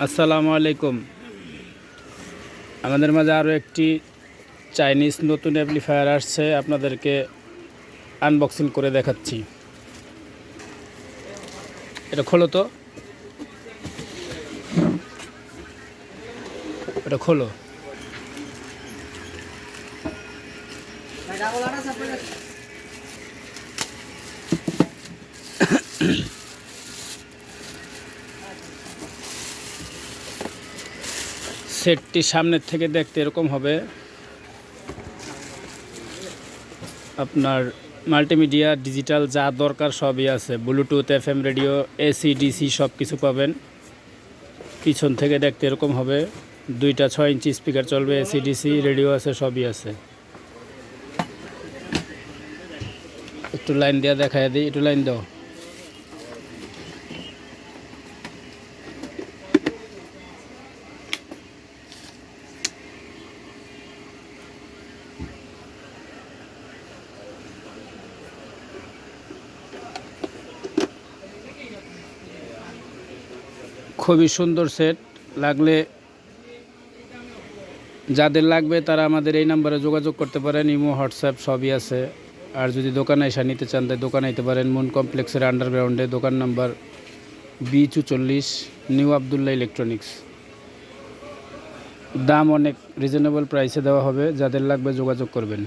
আসসালামু আলাইকুম। আমাদের মাঝে আরও একটি চাইনিজ নতুন অ্যাম্প্লিফায়ার আসছে, আপনাদেরকে আনবক্সিং করে দেখাচ্ছি। এটা খোলো তো, এটা খোলো। সেটটি সামনের থেকে দেখতে এরকম হবে। আপনার মাল্টিমিডিয়া ডিজিটাল যা দরকার সবই আছে, Bluetooth, FM radio, AC DC সব কিছু পাবেন। পিছন থেকে দেখতে এরকম হবে। দুইটা 6 ইঞ্চি স্পিকার চলবে, এসি ডিসি রেডিও আছে, সবই আছে। একটু লাইন দেওয়া দেখায় দিই, একটু লাইন দাও। খুবই সুন্দর সেট। যাদের লাগবে তারা আমাদের এই নাম্বারে যোগাযোগ করতে পারেন। ইমো, হোয়াটসঅ্যাপ সবই আছে। আর যদি দোকানে এসে নিতে চান তাই দোকানে নিতে পারেন। মুন কমপ্লেক্সের আন্ডারগ্রাউন্ডে, দোকান number B44, new Abdullah electronics. দাম অনেক রিজনেবল প্রাইসে দেওয়া হবে, যাদের লাগবে যোগাযোগ করবেন।